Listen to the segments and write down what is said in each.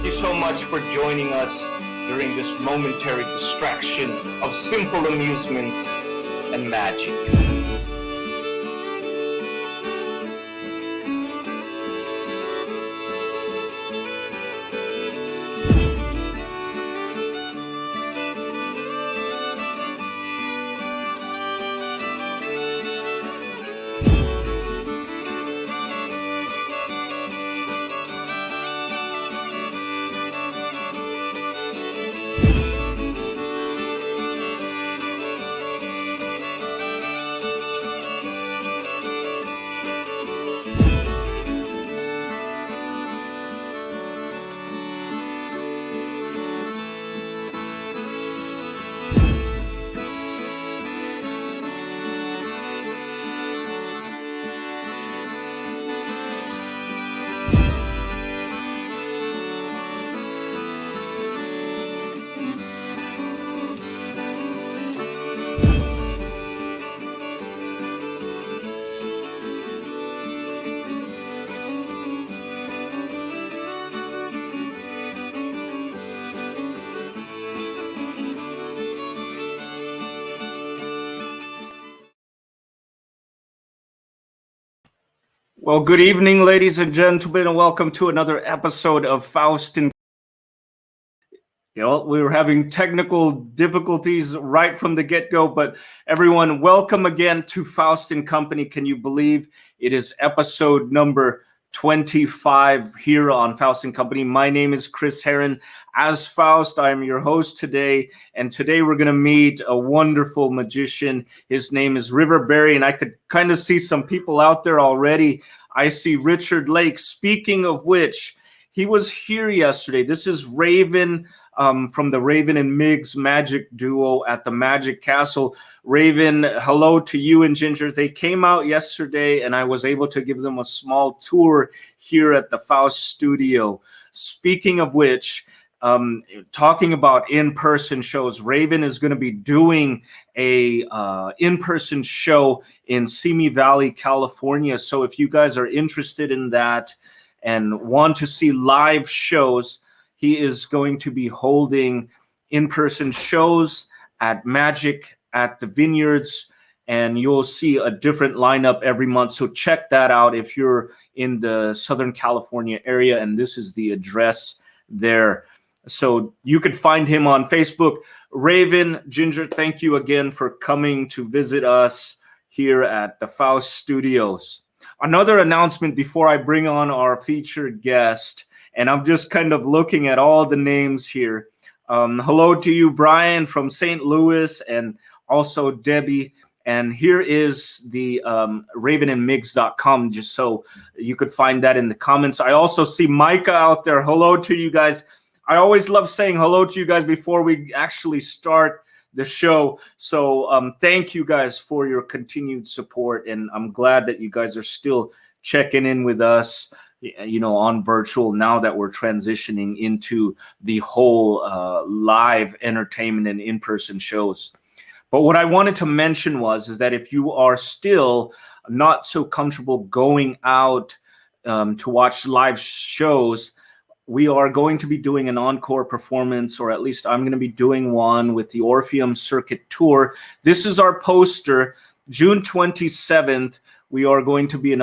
you so much for joining us during this momentary distraction of simple amusements and magic. Well, good evening, ladies and gentlemen, and welcome to another episode of Faust and... we were having technical difficulties right from the get-go, but everyone, welcome again to Faust and Company. Can you believe it is episode number 25 here on Faust and Company? My name is Chris Herren. As Faust, I am your host today, and today we're going to meet a wonderful magician. His name is Riverberry, and I could kind of see some people out there already. I see Richard Lake. Speaking of which, he was here yesterday. This is Raven from the Raven and Miggs magic duo at the Magic Castle. Raven, hello to you and Ginger. They came out yesterday, and I was able to give them a small tour here at the Faust studio. Speaking of which, talking about in-person shows, Raven is going to be doing a in-person show in Simi Valley, California. So if you guys are interested in that and want to see live shows, he is going to be holding in-person shows at Magic at the Vineyards, and you'll see a different lineup every month. So check that out if you're in the Southern California area, and this is the address there. So you could find him on Facebook. Raven, Ginger, thank you again for coming to visit us here at the Faust Studios. Another announcement before I bring on our featured guest, and I'm just kind of looking at all the names here. Hello to you, Brian from St. Louis, and also Debbie. And here is the ravenandmiggs.com, just so you could find that in the comments. I also see Micah out there. Hello to you guys. I always love saying hello to you guys before we actually start the show. So thank you guys for your continued support. And I'm glad that you guys are still checking in with us, on virtual now that we're transitioning into the whole live entertainment and in-person shows. But what I wanted to mention is that if you are still not so comfortable going out to watch live shows, we are going to be doing an encore performance, or at least I'm going to be doing one with the Orpheum Circuit Tour. This is our poster. June 27th, we are going to be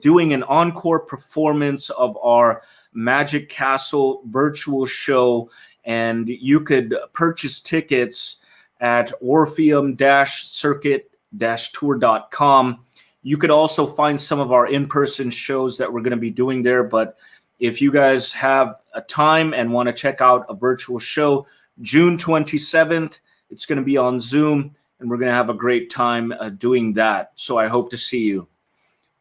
doing an encore performance of our Magic Castle virtual show, and you could purchase tickets at orpheum-circuit-tour.com. You could also find some of our in-person shows that we're going to be doing there, but if you guys have a time and want to check out a virtual show, June 27th, it's going to be on Zoom, and we're going to have a great time doing that. So I hope to see you.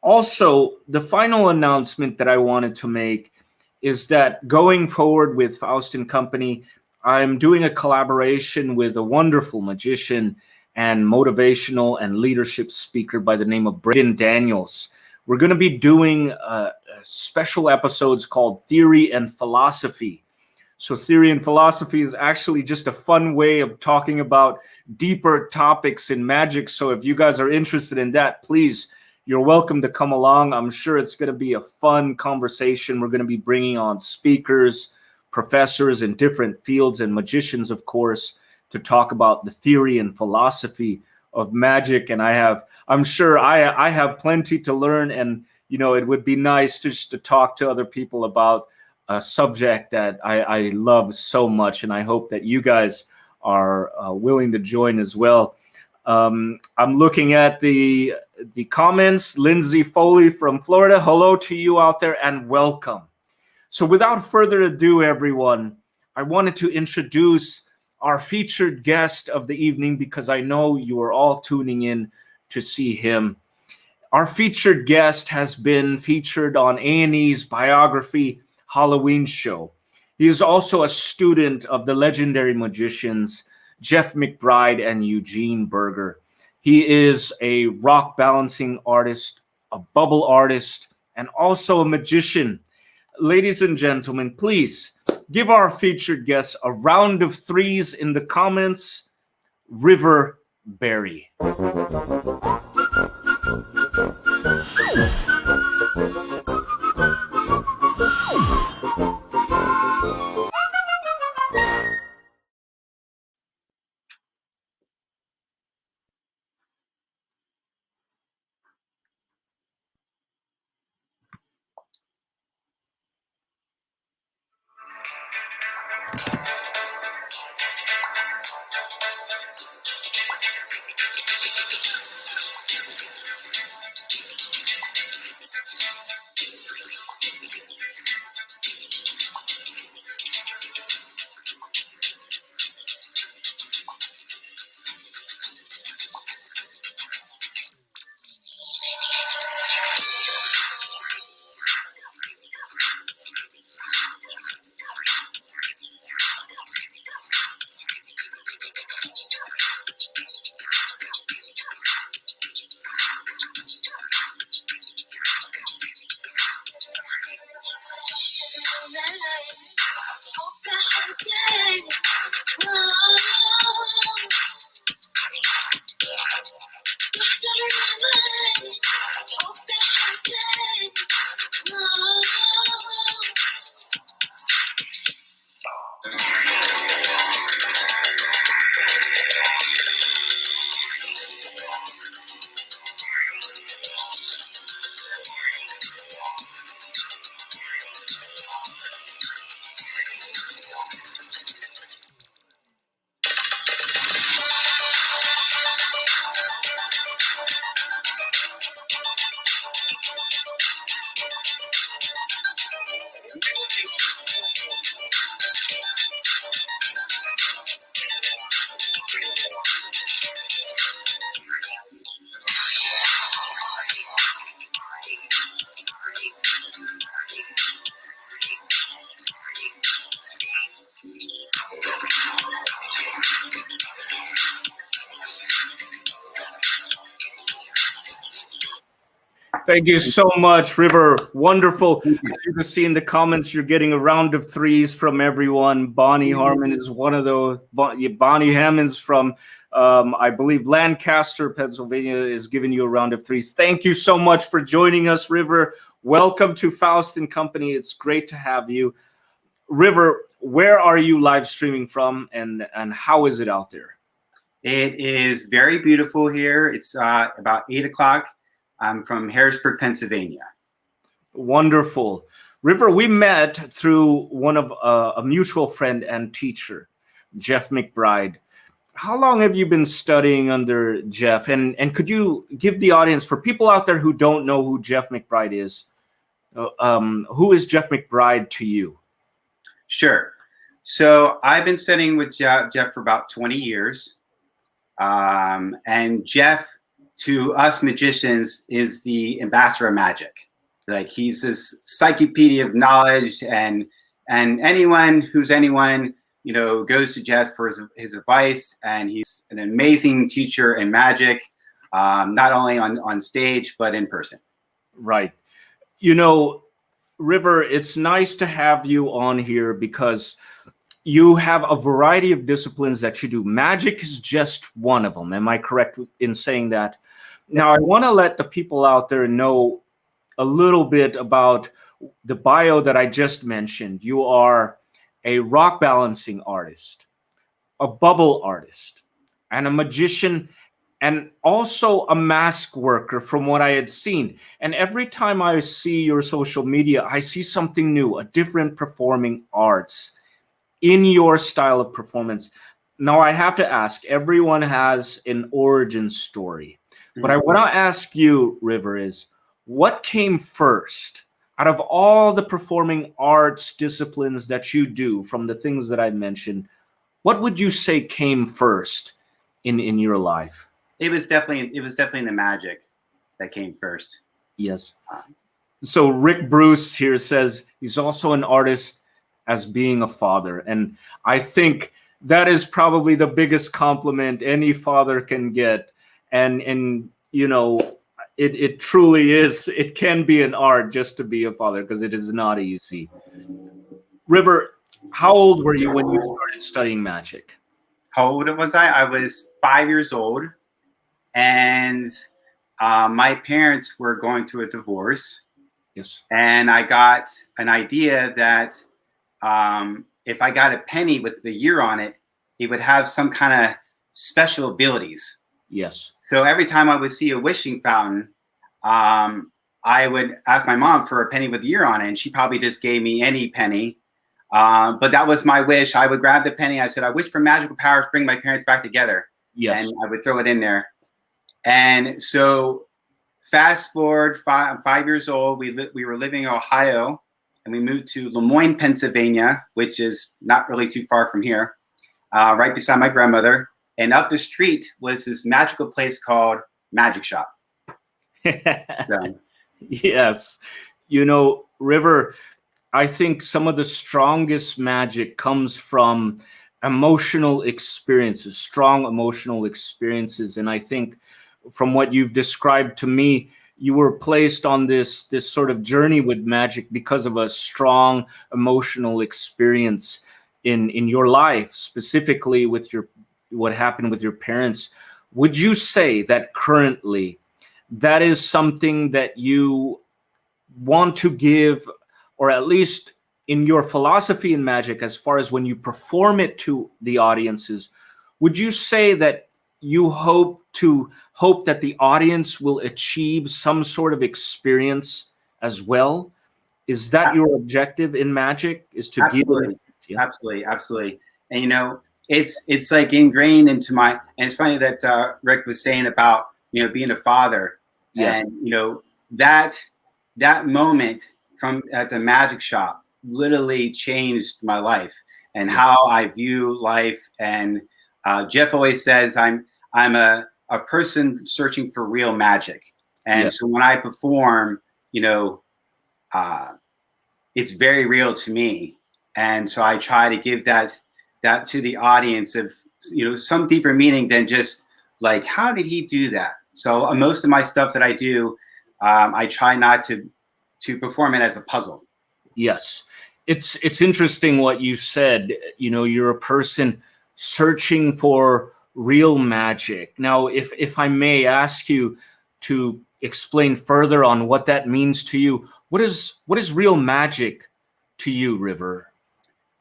Also, the final announcement that I wanted to make is that going forward with Faust and Company, I'm doing a collaboration with a wonderful magician and motivational and leadership speaker by the name of Braden Daniels. We're going to be doing special episodes called Theory and Philosophy. So Theory and Philosophy is actually just a fun way of talking about deeper topics in magic. So if you guys are interested in that, please, you're welcome to come along. I'm sure it's going to be a fun conversation. We're going to be bringing on speakers professors in different fields and magicians, of course, to talk about the theory and philosophy of magic. And I'm sure I have plenty to learn, and it would be nice just to talk to other people about a subject that I love so much, and I hope that you guys are willing to join as well. I'm looking at the comments. Lindsay Foley from Florida, hello to you out there and welcome. So without further ado, everyone, I wanted to introduce our featured guest of the evening, because I know you are all tuning in to see him. Our featured guest has been featured on A&E's Biography Halloween show. He is also a student of the legendary magicians Jeff Mcbride and Eugene Berger. He is a rock balancing artist, a bubble artist, and also a magician. Ladies and gentlemen, please give our featured guest a round of threes in the comments. River Berry. Thank you so much, River. Wonderful. As you can see in the comments, you're getting a round of threes from everyone. Bonnie Harmon is one of those. Bonnie Hammonds from, I believe, Lancaster, Pennsylvania, is giving you a round of threes. Thank you so much for joining us, River. Welcome to Faust Company. It's great to have you. River, where are you live streaming from, and how is it out there? It is very beautiful here. It's about 8 o'clock. I'm from Harrisburg, Pennsylvania. Wonderful. River, we met through one of a mutual friend and teacher, Jeff Mcbride. How long have you been studying under Jeff? And could you give the audience, for people out there who don't know who Jeff Mcbride is, who is Jeff Mcbride to you? Sure. So I've been studying with Jeff for about 20 years. And Jeff, to us magicians, is the ambassador of magic. Like, he's this encyclopedia of knowledge, and anyone who's anyone, goes to Jeff for his advice. And he's an amazing teacher in magic, not only on stage, but in person. Right. River, it's nice to have you on here because you have a variety of disciplines that you do. Magic is just one of them. Am I correct in saying that? Now, I want to let the people out there know a little bit about the bio that I just mentioned. You are a rock balancing artist, a bubble artist, and a magician, and also a mask worker from what I had seen. And every time I see your social media, I see something new, a different performing arts in your style of performance. Now, I have to ask, everyone has an origin story. But I want to ask you, River, is what came first? Out of all the performing arts disciplines that you do, from the things that I mentioned, what would you say came first in your life? It was definitely the magic that came first. Yes. So Rick Bruce here says he's also an artist as being a father. And I think that is probably the biggest compliment any father can get. And you know, it truly is, it can be an art just to be a father, because it is not easy. River, how old were you when you started studying magic? How old was I? I was 5 years old, and my parents were going through a divorce. Yes. And I got an idea that if I got a penny with the year on it, it would have some kind of special abilities. Yes. So every time I would see a wishing fountain, I would ask my mom for a penny with the year on it, and she probably just gave me any penny. But that was my wish. I would grab the penny. I said, I wish for magical powers to bring my parents back together. Yes. And I would throw it in there. And so fast forward 5 years old, we were living in Ohio, and we moved to Lemoyne, Pennsylvania, which is not really too far from here, right beside my grandmother. And up the street was this magical place called Magic Shop. So. Yes. You know, River, I think some of the strongest magic comes from emotional experiences, strong emotional experiences. And I think from what you've described to me, you were placed on this sort of journey with magic because of a strong emotional experience in your life, specifically with what happened with your parents. Would you say that currently that is something that you want to give, or at least in your philosophy in magic, as far as when you perform it to the audiences, would you say that you hope that the audience will achieve some sort of experience as well? Is that your objective in magic, is to give an experience? Yeah. Absolutely. And you know, it's like ingrained into my. And it's funny that Rick was saying about being a father. Yes. And that moment from at the magic shop literally changed my life and how I view life. And Jeff always says I'm a person searching for real magic. And so when I perform, it's very real to me. And so I try to give that to the audience of some deeper meaning than just like, how did he do that? So most of my stuff that I do, I try not to perform it as a puzzle. Yes. It's interesting what you said. You're a person searching for real magic. Now, if I may ask you to explain further on what that means to you, what is real magic to you, River?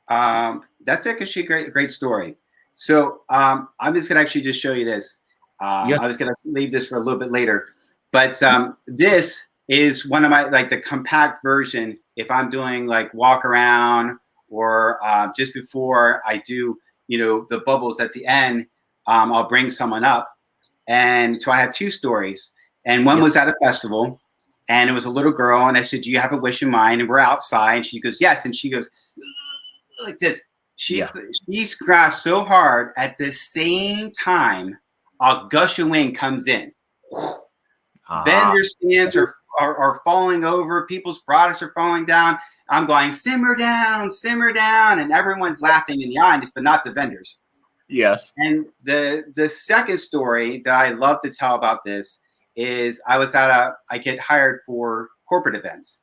That's actually a great story. So I'm just gonna actually just show you this. Yes. I was gonna leave this for a little bit later, but this is one of my the compact version. If I'm doing like walk around or just before I do, the bubbles at the end, I'll bring someone up, and so I have two stories. And one was at a festival, and it was a little girl, and I said, "Do you have a wish in mind?" And we're outside, and she goes, "Yes," and she goes like this. She scratched so hard at the same time a gush of wind comes in. Vendor stands are falling over. People's products are falling down. I'm going, simmer down, and everyone's laughing in the audience, but not the vendors. Yes. And the second story that I love to tell about this is I get hired for corporate events,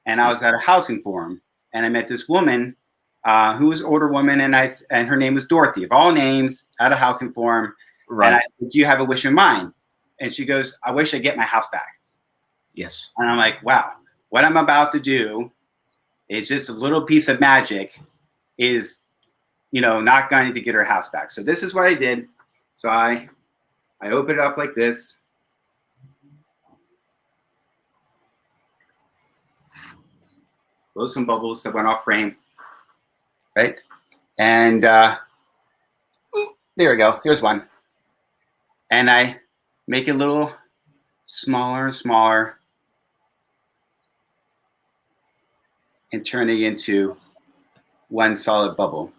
and I was at a housing forum, and I met this woman who was an older woman, and her name was Dorothy, of all names, at a housing forum. Right. And I said, "Do you have a wish in mind?" And she goes, "I wish I get my house back." Yes. And I'm like, wow, what I'm about to do is just a little piece of magic is, not going to get her house back. So this is what I did. So I opened it up like this. Blow some bubbles that went off frame. Right? And there we go. Here's one. And I make it a little smaller and smaller and turn it into one solid bubble.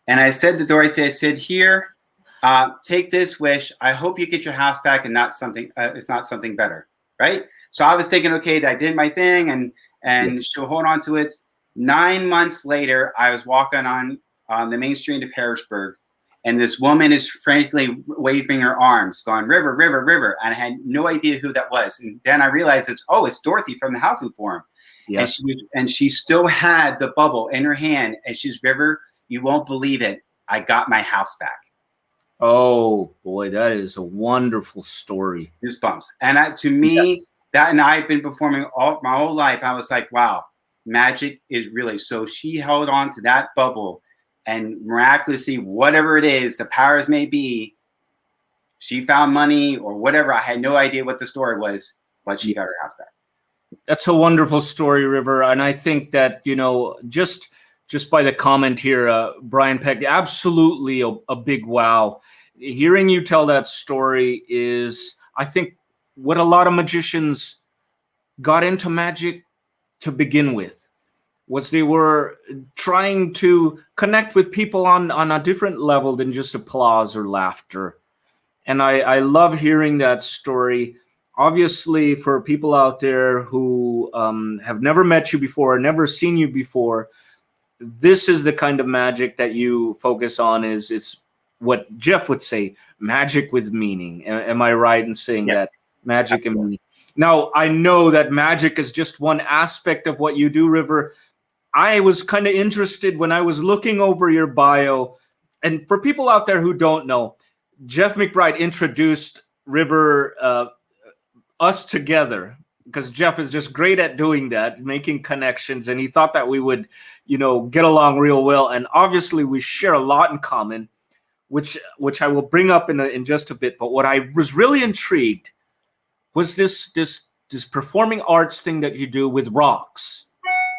And I said to Dorothy, I said, here, take this wish. I hope you get your house back and not something, it's not something better, right? So I was thinking, okay, I did my thing and she'll hold on to it. 9 months later, I was walking on the main street of Harrisburg, and this woman is frantically waving her arms, going, river, river, river. And I had no idea who that was. And then I realized it's Dorothy from the Housing Forum. Yes. And she still had the bubble in her hand. And she's, River, you won't believe it. I got my house back. Oh, boy, that is a wonderful story. Goosebumps. And to me, that, and I've been performing my whole life. I was like, wow, magic is really. So she held on to that bubble. And miraculously, whatever it is, the powers may be, she found money or whatever. I had no idea what the story was, but she got her house back. That's a wonderful story, River. And I think that, just by the comment here, Brian Peck, absolutely a big wow. Hearing you tell that story is, I think, what a lot of magicians got into magic to begin with. Was they were trying to connect with people on a different level than just applause or laughter. And I love hearing that story. Obviously, for people out there who have never met you before, never seen you before, this is the kind of magic that you focus on. It's what Jeff would say, magic with meaning. Am I right in saying that? Magic and meaning. Now, I know that magic is just one aspect of what you do, River. I was kind of interested when I was looking over your bio. And for people out there who don't know, Jeff Mcbride introduced River, us together, because Jeff is just great at doing that, making connections. And he thought that we would, get along real well. And obviously we share a lot in common, which I will bring up in just a bit. But what I was really intrigued was this performing arts thing that you do with rocks.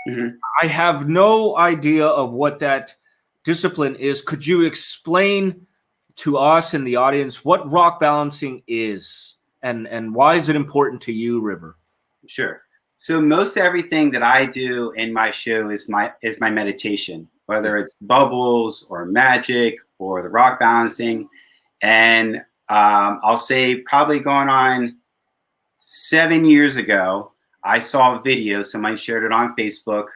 Mm-hmm. I have no idea of what that discipline is. Could you explain to us and the audience what rock balancing is and why is it important to you, River? Sure. So most everything that I do in my show is my meditation, whether it's bubbles or magic or the rock balancing. And I'll say probably going on 7 years ago, I saw a video, somebody shared it on Facebook,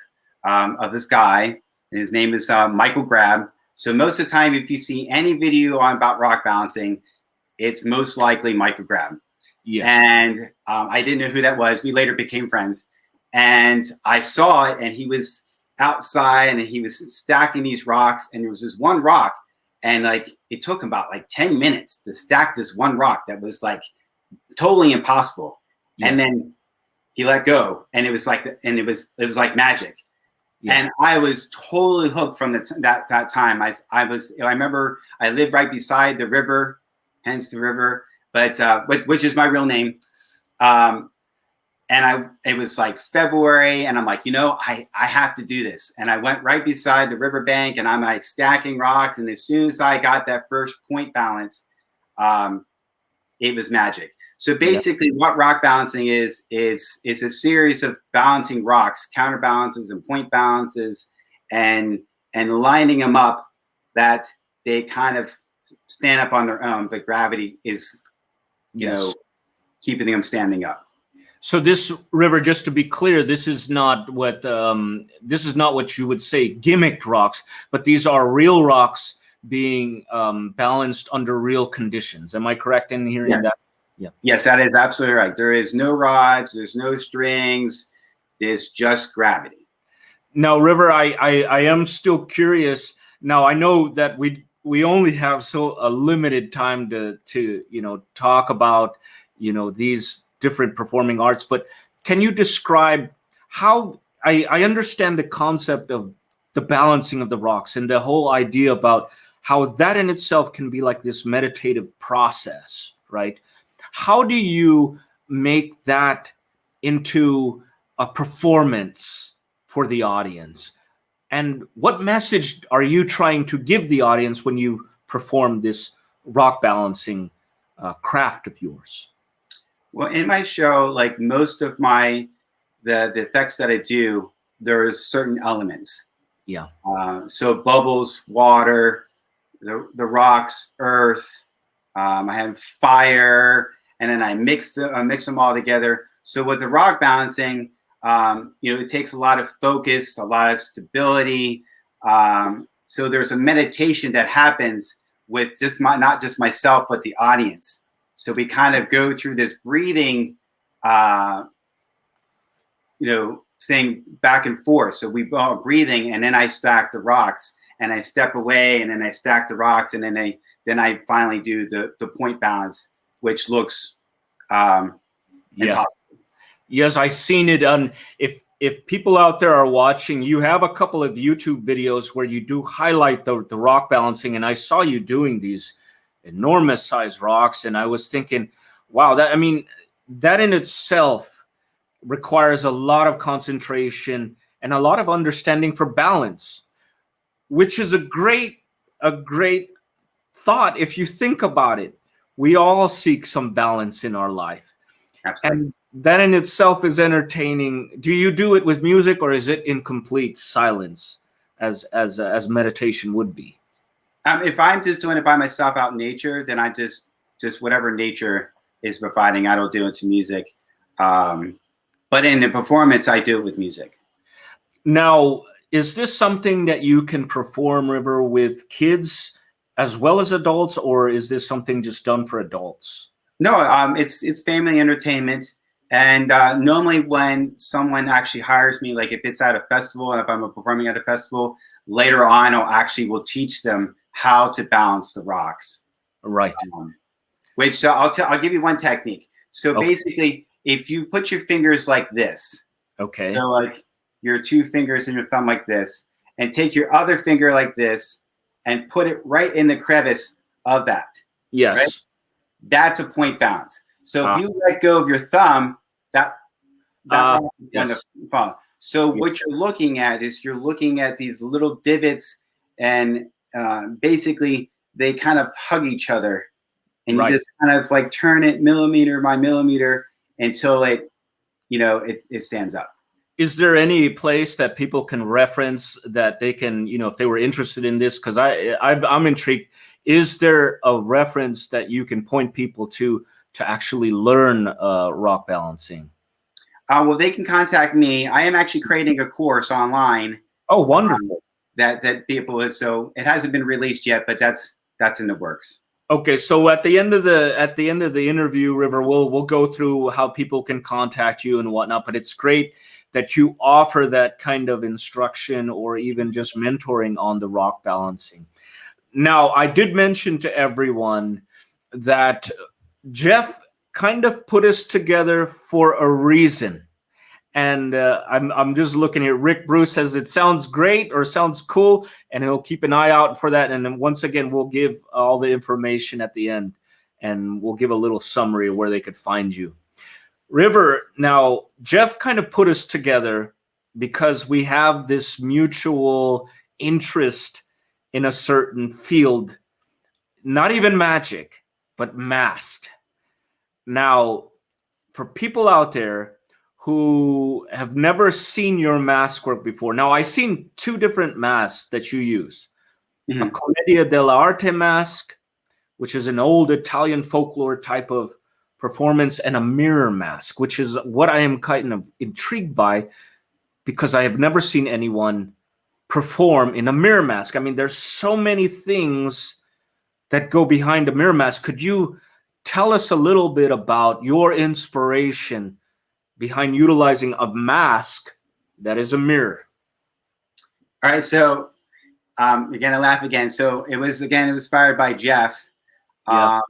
of this guy, and his name is Mcbride. So most of the time, if you see any video about rock balancing, it's most likely Mcbride. Yes. And I didn't know who that was. We later became friends. And I saw it, and he was outside, and he was stacking these rocks, and there was this one rock, and it took him about 10 minutes to stack this one rock that was totally impossible. Yes. And then he let go, and it was like magic. Yeah. And I was totally hooked from that time. I remember I lived right beside the river, hence the river, but which is my real name. And it was February, and I'm I have to do this. And I went right beside the riverbank, and I'm stacking rocks. And as soon as I got that first point balance, it was magic. So basically, what rock balancing is a series of balancing rocks, counterbalances and point balances, and lining them up that they kind of stand up on their own, but gravity is, keeping them standing up. So this, River, just to be clear, this is not what you would say gimmicked rocks, but these are real rocks being balanced under real conditions. Am I correct in hearing that? Yeah. Yes, that is absolutely right. There is no rods, there's no strings, there's just gravity. Now, River, I am still curious. Now, I know that we only have a limited time to talk about these different performing arts, but can you describe how I understand the concept of the balancing of the rocks and the whole idea about how that in itself can be like this meditative process, right? How do you make that into a performance for the audience? And what message are you trying to give the audience when you perform this rock balancing craft of yours? Well, in my show, like most of the effects that I do, there's certain elements. Yeah. So bubbles, water, the rocks, earth. I have fire, and then I mix them all together. So with the rock balancing, it takes a lot of focus, a lot of stability. So there's a meditation that happens with not just myself, but the audience. So we kind of go through this breathing, thing back and forth. So we all breathing, and then I stack the rocks, and I step away, and then I stack the rocks, and then I finally do the point balance, which looks impossible. Yes, I've seen it. If people out there are watching, you have a couple of YouTube videos where you do highlight the rock balancing, and I saw you doing these enormous size rocks, and I was thinking, wow, that in itself requires a lot of concentration and a lot of understanding for balance, which is a great thought if you think about it. We all seek some balance in our life. Absolutely. And that in itself is entertaining. Do you do it with music, or is it in complete silence as meditation would be? If I'm just doing it by myself out in nature, then I just whatever nature is providing, I don't do it to music. But in the performance, I do it with music. Now, is this something that you can perform, River, with kids as well as adults, or is this something just done for adults? No, it's family entertainment. And normally when someone actually hires me, like if it's at a festival and if I'm performing at a festival, later on will teach them how to balance the rocks. Right. Which I'll give you one technique. So basically, if you put your fingers like this, okay, so like your two fingers and your thumb like this, and take your other finger like this and put it right in the crevice of that. Yes. Right? That's a point balance. So if you let go of your thumb, that rock is going to fall. So what you're looking at is these little divots, and basically they kind of hug each other, and you just kind of like turn it millimeter by millimeter until it stands up. Is there any place that people can reference that they can, if they were interested in this? Because I'm intrigued. Is there a reference that you can point people to actually learn rock balancing? Well, they can contact me. I am actually creating a course online. Oh, wonderful. That people have. So it hasn't been released yet, but that's in the works. Okay, so at the end of the interview, River, we'll go through how people can contact you and whatnot. But it's great that you offer that kind of instruction or even just mentoring on the rock balancing. Now, I did mention to everyone that Jeff kind of put us together for a reason. And I'm just looking here. Rick Bruce says it sounds great or sounds cool, and he'll keep an eye out for that. And then once again, we'll give all the information at the end, and we'll give a little summary of where they could find you. River, now, Jeff kind of put us together because we have this mutual interest in a certain field, not even magic, but masked. Now, for people out there who have never seen your mask work before, now I've seen two different masks that you use. Mm-hmm. A Commedia dell'arte mask, which is an old Italian folklore type of performance, and a mirror mask, which is what I am kind of intrigued by because I have never seen anyone perform in a mirror mask. I mean, there's so many things that go behind a mirror mask. Could you tell us a little bit about your inspiration behind utilizing a mask that is a mirror? All right, so again, I laugh again. So it was inspired by Jeff. Yeah.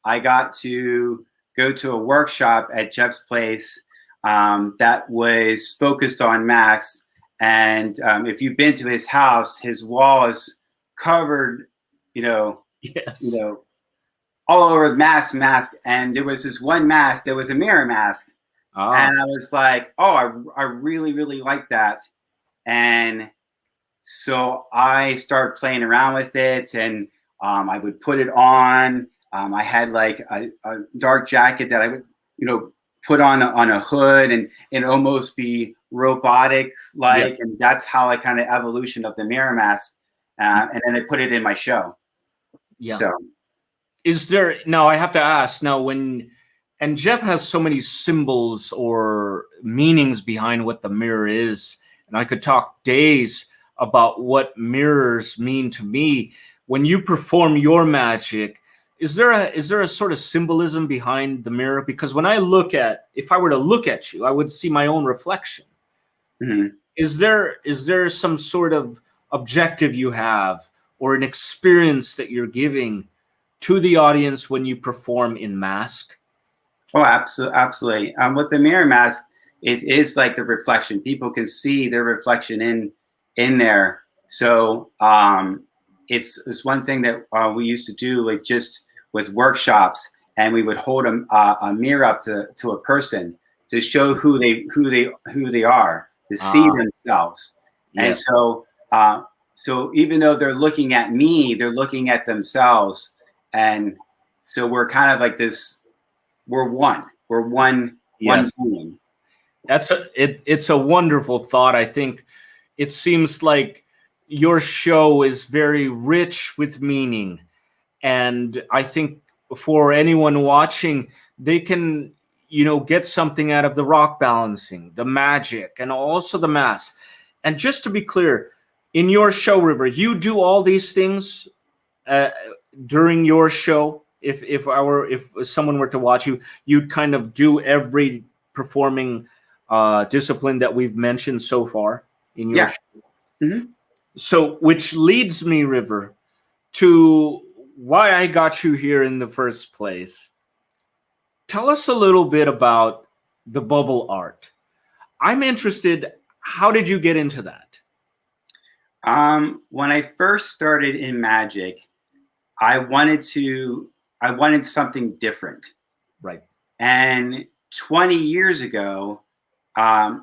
I got to go to a workshop at Jeff's place that was focused on masks, And if you've been to his house, his wall is covered, you know, Yes. all over with mask. And there was this one mask, there was a mirror mask. And I was like, oh, I really, really like that. And so I started playing around with it, and I would put it on. I had like a dark jacket that I would, put on a hood and almost be robotic like, Yeah. and that's how I kind of evolution of the mirror mask, and then I put it in my show. Yeah. So, is there now? I have to ask now. And Jeff has so many symbols or meanings behind what the mirror is, and I could talk days about what mirrors mean to me. When you perform your magic, is there a sort of symbolism behind the mirror? Because when if I were to look at you, I would see my own reflection. mm-hmm. Is there some sort of objective you have or an experience that you're giving to the audience when you perform in mask? Oh, absolutely. With the mirror mask is like the reflection. People can see their reflection in there. So it's one thing that we used to do with workshops, and we would hold a mirror up to a person to show who they are, to see themselves. And Yes. so even though they're looking at me, they're looking at themselves, and so we're kind of like this. We're one. We're one. Yes. One being. It's a wonderful thought. I think it seems like your show is very rich with meaning, and I think for anyone watching, they can get something out of the rock balancing, the magic, and also the mass. And just to be clear, in your show, River, you do all these things during your show. If someone were to watch you, you'd kind of do every performing discipline that we've mentioned so far in your show. Mm-hmm. So, which leads me, River, to why I got you here in the first place. Tell us a little bit about the bubble art. I'm interested. How did you get into that? When I first started in magic, I wanted something different. Right. And 20 years ago, I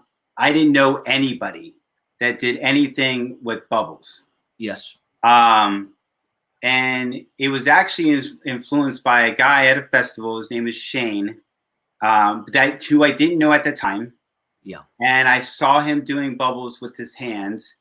didn't know anybody that did anything with bubbles. Yes. And it was actually influenced by a guy at a festival. His name is Shane, who I didn't know at the time. Yeah. And I saw him doing bubbles with his hands,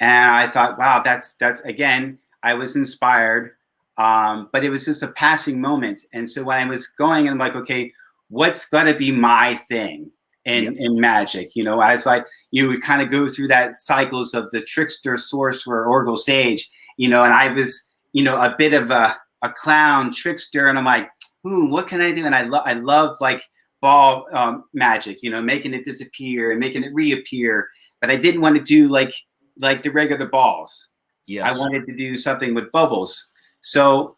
and I thought, wow, that's again, I was inspired. But it was just a passing moment. And so when I was going, I'm like, okay, what's going to be my thing in magic? I was like, you would kind of go through that cycles of the trickster, sorcerer, oracle, sage, and I was, a bit of a clown trickster. And I'm like, what can I do? And I love like ball magic, making it disappear and making it reappear. But I didn't want to do like the regular balls. Yes. I wanted to do something with bubbles. So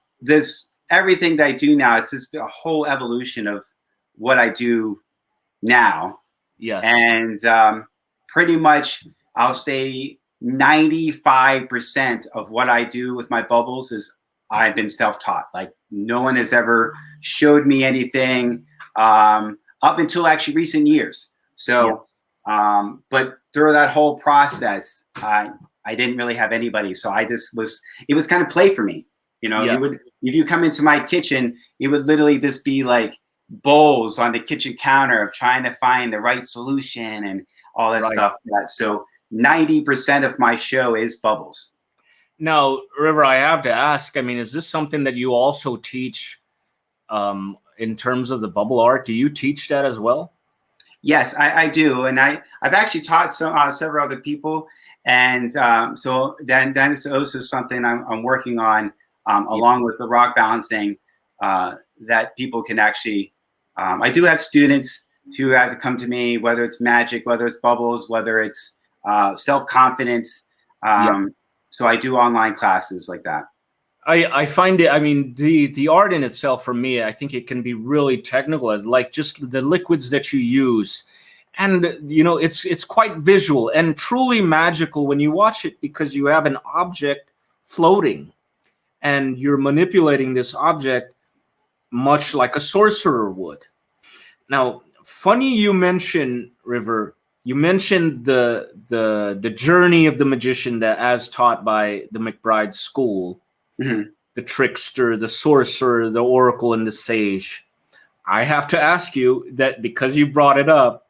everything that I do now, it's just a whole evolution of what I do now. Yes. And pretty much I'll say 95% of what I do with my bubbles is I've been self-taught. Like no one has ever showed me anything up until actually recent years. So, but through that whole process, I didn't really have anybody. So it was kind of play for me. If you come into my kitchen, it would literally just be like bowls on the kitchen counter of trying to find the right solution and all that stuff. So 90% of my show is bubbles. Now, River, I have to ask, I mean, is this something that you also teach in terms of the bubble art? Do you teach that as well? Yes, I do. And I've actually taught several other people. And so then it's also something I'm working on along with the rock balancing that people can actually, I do have students who have to come to me, whether it's magic, whether it's bubbles, whether it's self-confidence. So I do online classes like that. I find it, I mean, the art in itself, for me, I think it can be really technical, as like just the liquids that you use And it's quite visual and truly magical when you watch it, because you have an object floating and you're manipulating this object much like a sorcerer would. Now, funny you mention, River. You mentioned the journey of the magician that as taught by the Mcbride school, the trickster, the sorcerer, the oracle, and the sage. I have to ask you that, because you brought it up,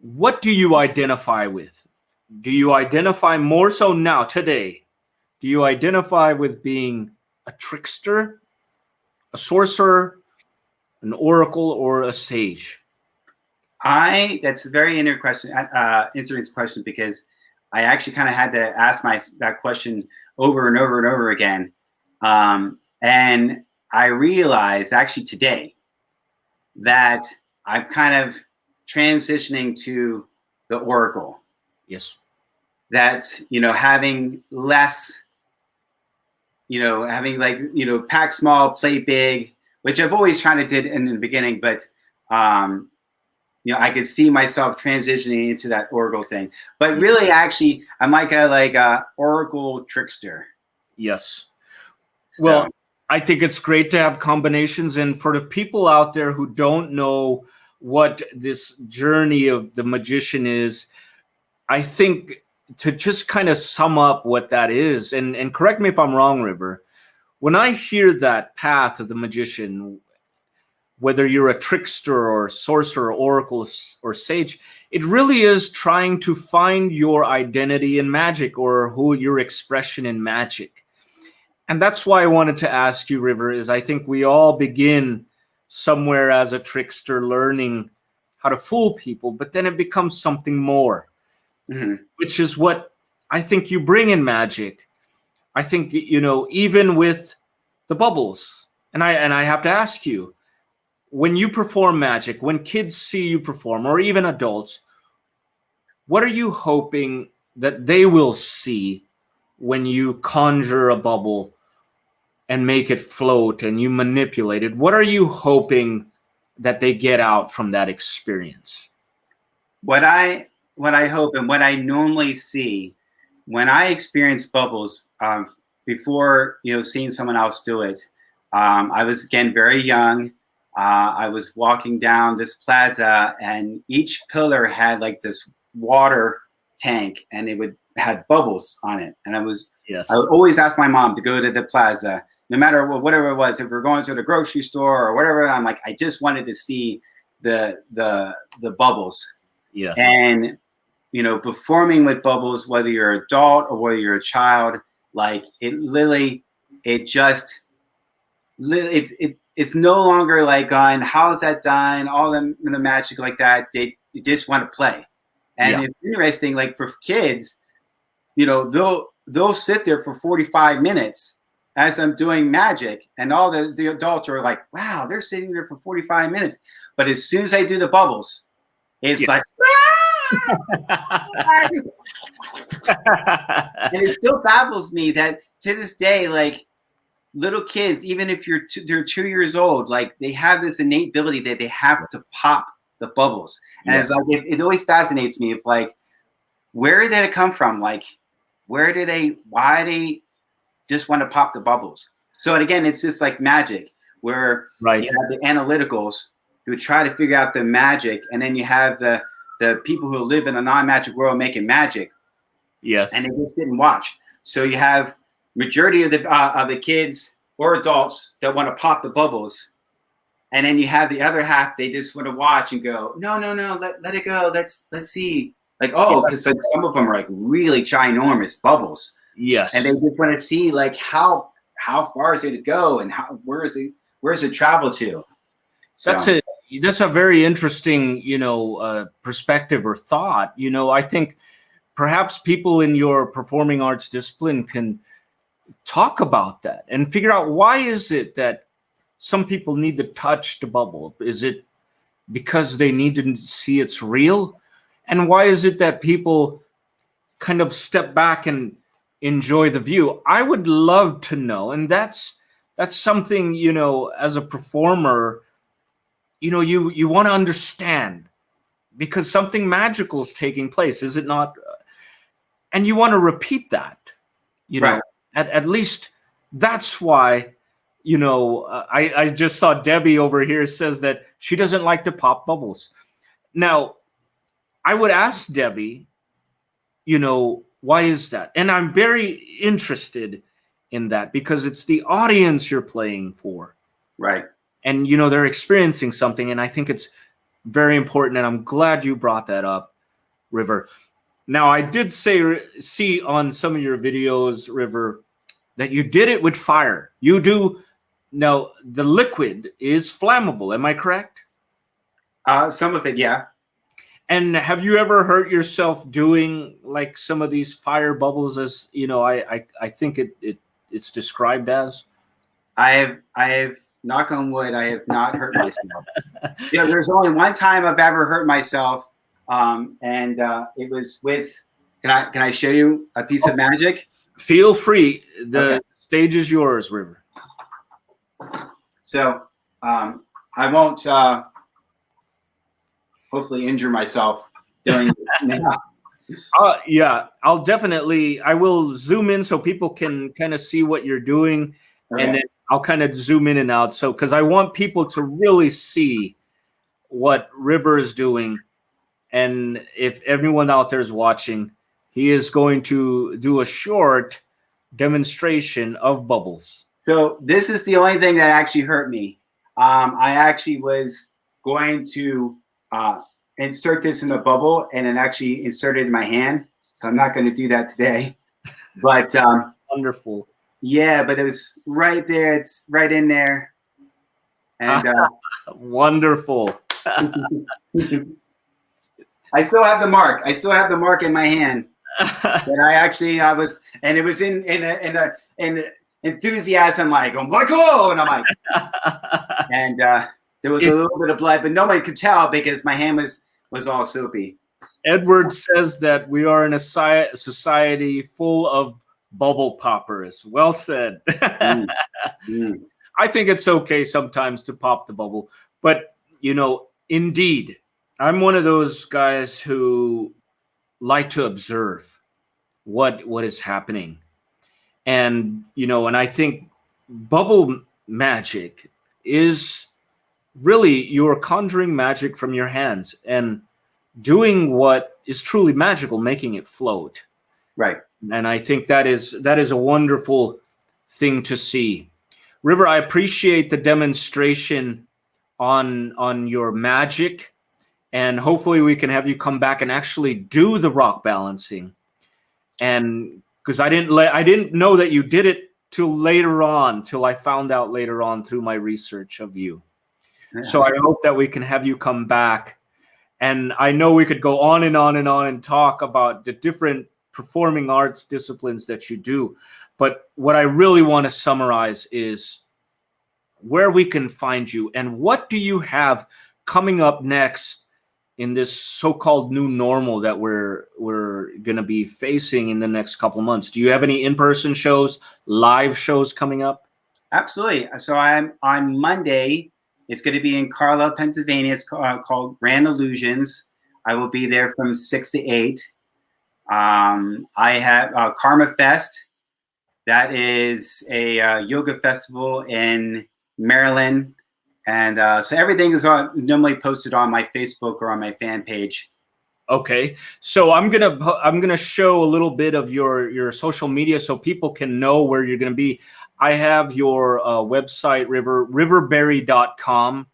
what do you identify with? Do you identify more so now, today? Do you identify with being a trickster, a sorcerer, an oracle, or a sage? That's a very interesting question, because I actually kind of had to ask that question over and over and over again. And I realized actually today that I'm kind of transitioning to the oracle. Yes. That's, having less, having pack small, play big, which I've always kind of did in the beginning, but I could see myself transitioning into that oracle thing. But really, actually, I'm like a oracle trickster. Yes. So. Well, I think it's great to have combinations. And for the people out there who don't know what this journey of the magician is, I think to just kind of sum up what that is, and correct me if I'm wrong, River, when I hear that path of the magician, whether you're a trickster or sorcerer, oracle, or sage, it really is trying to find your identity in magic, or who your expression in magic. And that's why I wanted to ask you, River, is I think we all begin somewhere as a trickster, learning how to fool people, but then it becomes something more, which is what I think you bring in magic. I think, even with the bubbles, and I have to ask you, when you perform magic, when kids see you perform, or even adults, what are you hoping that they will see when you conjure a bubble and make it float and you manipulate it? What are you hoping that they get out from that experience? What I hope, and what I normally see when I experience bubbles, before seeing someone else do it, I was, again, very young. I was walking down this plaza, and each pillar had like this water tank, and it had bubbles on it. And I would always ask my mom to go to the plaza, no matter whatever it was. If we're going to the grocery store or whatever, I'm like, I just wanted to see the bubbles. Yes. And performing with bubbles, whether you're an adult or whether you're a child, like it's no longer like on how's that done, all the magic like that. They just want to play. And It's interesting, like for kids, they'll sit there for 45 minutes as I'm doing magic, and all the adults are like, wow, they're sitting there for 45 minutes. But as soon as I do the bubbles, it's like, and it still baffles me that to this day, like, little kids, even if they're 2 years old, like, they have this innate ability that they have to pop the bubbles. And it's like, it always fascinates me. If, like, where did it come from? Like, why they just want to pop the bubbles? So, and again, it's just like magic, where you have the analyticals who try to figure out the magic, and then you have the people who live in a non-magic world making magic. Yes. And they just didn't watch. So you have majority of the kids or adults that want to pop the bubbles, and then you have the other half, they just want to watch and go, no, let it go. Let's see. Like, because like some of them are like really ginormous bubbles. Yes. And they just want to see, like, how far is it to go, and where's it travel to? So. That's a very interesting, perspective or thought. I think perhaps people in your performing arts discipline can talk about that and figure out, why is it that some people need to touch the bubble? Is it because they need to see it's real? And why is it that people kind of step back and enjoy the view? I would love to know. And that's something, as a performer, you want to understand, because something magical is taking place, is it not? And you want to repeat that, you know, Right. at least that's why, you know, I just saw Debbie over here says that she doesn't like to pop bubbles. Now, I would ask Debbie, you know, why is that? And I'm very interested in that because it's the audience you're playing for. Right. And, you know, they're experiencing something. And I think it's very important. And I'm glad you brought that up, River. Now, I did see on some of your videos, River, that you did it with fire. You do. Now, the liquid is flammable. Am I correct? Some of it, yeah. And have you ever hurt yourself doing like some of these fire bubbles, as you know, I think it's described as? I have knock on wood, I have not hurt myself. Yeah, there's only one time I've ever hurt myself, and it was with. Can I show you a piece of magic? Feel free. The Okay. stage is yours, River. So I won't hopefully injure myself doing it now. Yeah, I will zoom in so people can kind of see what you're doing, Okay. and then I'll kind of zoom in and out. So, because I want people to really see what River is doing, and if everyone out there is watching, he is going to do a short demonstration of bubbles. So this is the only thing that actually hurt me. I actually was going to insert this in a bubble and then actually insert it in my hand. So I'm not going to do that today. But Wonderful. yeah, but it was right there. It's right in there. And Wonderful. I still have the mark. I still have the mark in my hand. That I was, and it was in enthusiasm, like, oh my God, and I'm like, and there was a little bit of blood, but nobody could tell because my hand was all soapy. Edward says that we are in a society full of bubble poppers. Well said. I think it's okay sometimes to pop the bubble, but you know, indeed, I'm one of those guys who like to observe what is happening. And you know, and I think bubble magic is really you're conjuring magic from your hands and doing what is truly magical, making it float. Right. And I think that is a wonderful thing to see. River, I appreciate the demonstration on your magic, and hopefully we can have you come back and actually do the rock balancing. And because I didn't know that you did it till I found out later on through my research of you. Yeah. So I hope that we can have you come back. And I know we could go on and on and on and talk about the different performing arts disciplines that you do. But what I really want to summarize is where we can find you and what do you have coming up next in this so-called new normal that we're going to be facing in the next couple of months. Do you have any in-person shows, live shows coming up? Absolutely. So I'm on Monday. It's going to be in Carlisle, Pennsylvania. It's called Grand Illusions. I will be there from 6 to 8. I have Karma Fest. That is a yoga festival in Maryland. And so everything is normally posted on my Facebook or on my fan page. Okay, so I'm gonna show a little bit of your social media so people can know where you're gonna be. I have your website, riverberry.com,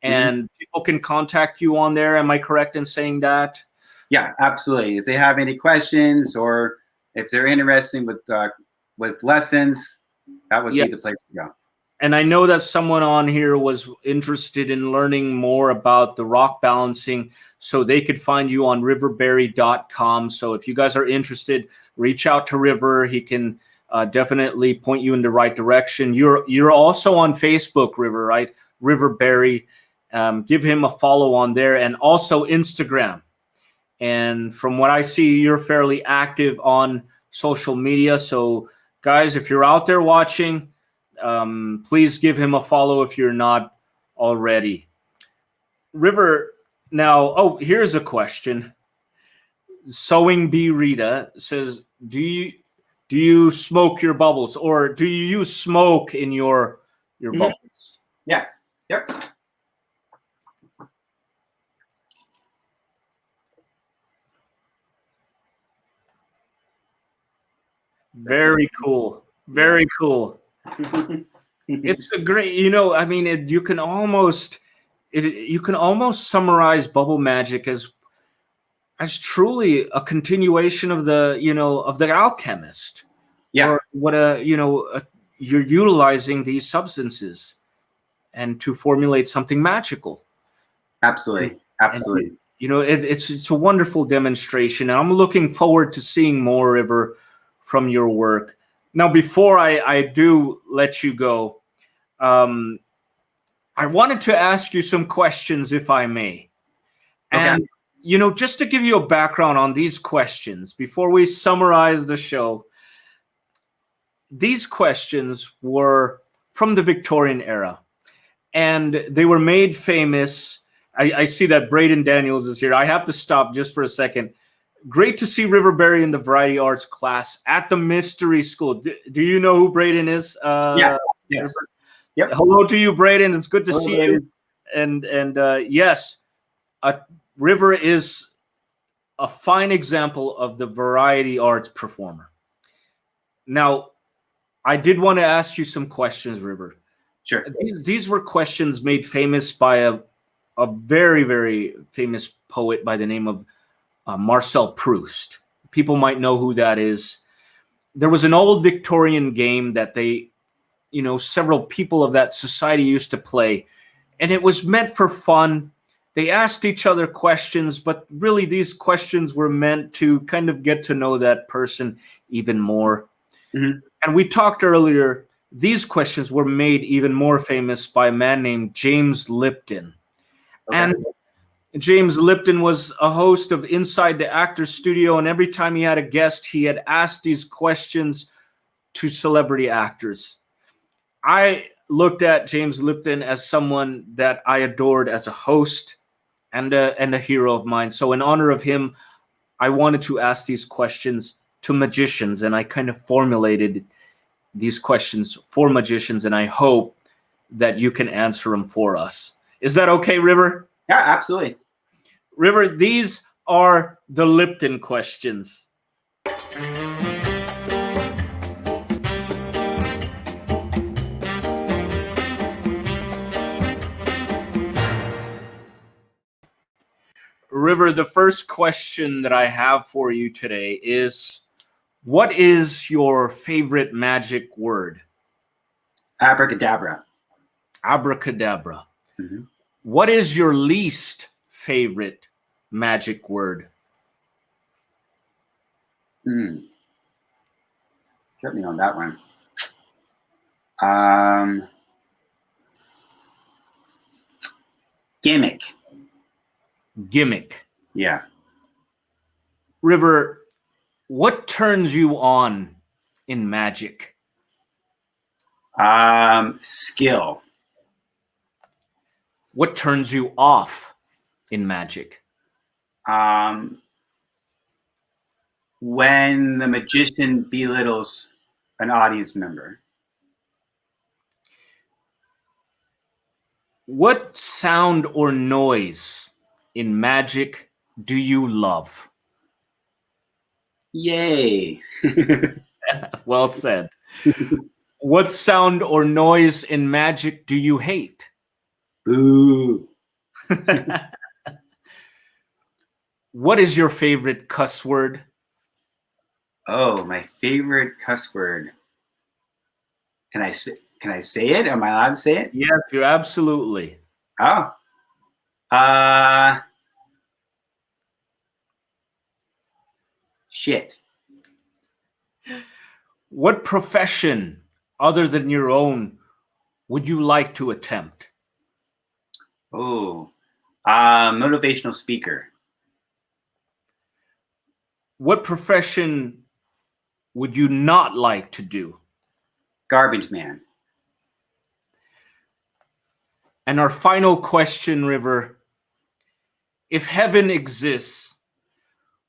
and people can contact you on there. Am I correct in saying that? Yeah, absolutely. If they have any questions or if they're interested with lessons, that would be the place to go. And I know that someone on here was interested in learning more about the rock balancing, so they could find you on riverberry.com. So if you guys are interested, reach out to River. He can definitely point you in the right direction. You're also on Facebook, River, right? Riverberry. Give him a follow on there, and also Instagram. And from what I see, you're fairly active on social media. So guys, if you're out there watching, please give him a follow if you're not already. River, Now, oh, here's a question. Sewing Bee Rita says, do you smoke your bubbles, or do you use smoke in your Mhm. bubbles? Yes. Yep. Very cool. Very cool. It's a great, I mean, you can almost summarize bubble magic as truly a continuation of the alchemist, Yeah. or what you're utilizing these substances and to formulate something magical. Absolutely. And Absolutely. it's a wonderful demonstration, and I'm looking forward to seeing more, River, from your work. Now, before I do let you go, um, I wanted to ask you some questions, if I may. Okay. And just to give you a background on these questions before we summarize the show, these questions were from the Victorian era, and they were made famous. I see that Braden Daniels is here. I have to stop just for a second. Great to see Riverberry in the Variety Arts class at the Mystery School. Do you know who Braden is? Yeah. Yes. Yep. Hello to you, Braden. It's good to Hello, see Braden. you. And yes, River is a fine example of the variety arts performer. Now, I did want to ask you some questions, River. Sure. These were questions made famous by a very, very famous poet by the name of Marcel Proust. People might know who that is. There was an old Victorian game that several people of that society used to play, and it was meant for fun. They asked each other questions, but really these questions were meant to kind of get to know that person even more. Mhm. And we talked earlier, these questions were made even more famous by a man named James Lipton. Okay. And James Lipton was a host of Inside the Actors Studio, and every time he had a guest, he had asked these questions to celebrity actors. I looked at James Lipton as someone that I adored as a host and a hero of mine. So in honor of him, I wanted to ask these questions to magicians, and I kind of formulated these questions for magicians, and I hope that you can answer them for us. Is that okay, River? Yeah, absolutely. River, these are the Lipton questions. River, the first question that I have for you today is, what is your favorite magic word? Abracadabra. Abracadabra. Mm-hmm. What is your least favorite magic word? Get me on that one. Gimmick. Gimmick. Yeah. River, what turns you on in magic? Skill. What turns you off in magic? When the magician belittles an audience member. What sound or noise in magic do you love? Yay. Well said. What sound or noise in magic do you hate? Boo. What is your favorite cuss word? Oh, my favorite cuss word. Can I say it? Am I allowed to say it? Yes, you're absolutely. Oh. Shit. What profession other than your own would you like to attempt? Oh. Motivational speaker. What profession would you not like to do? Garbage man. And our final question, River, if heaven exists,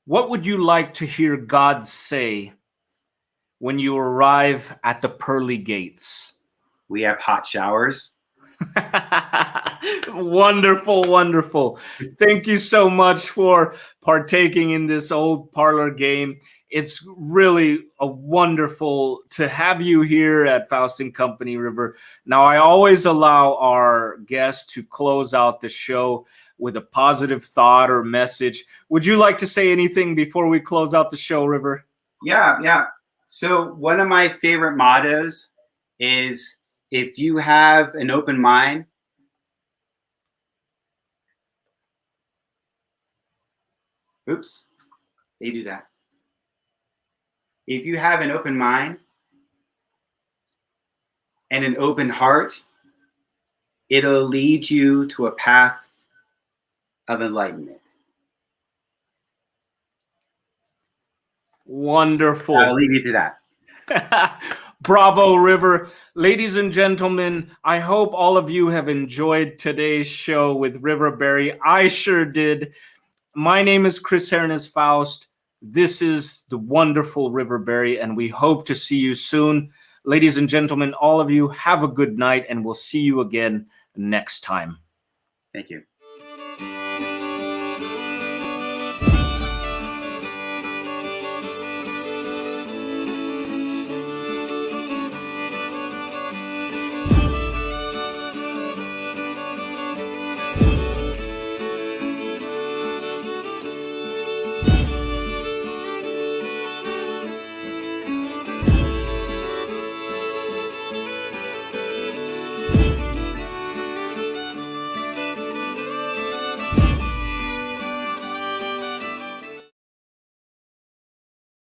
what would you like to hear God say when you arrive at the pearly gates? We have hot showers. Wonderful, wonderful. Thank you so much for partaking in this old parlor game. It's really a wonderful to have you here at Faust Company, River. Now, I always allow our guests to close out the show with a positive thought or message. Would you like to say anything before we close out the show, River? Yeah. So one of my favorite mottos is, if you have an open mind, oops, they do that. If you have an open mind and an open heart, it'll lead you to a path of enlightenment. Wonderful. I'll leave you to that. Bravo, River. Ladies and gentlemen, I hope all of you have enjoyed today's show with River Berry. I sure did. My name is Chris Herren as Faust. This is the wonderful River Berry, and we hope to see you soon. Ladies and gentlemen, all of you, have a good night, and we'll see you again next time. Thank you.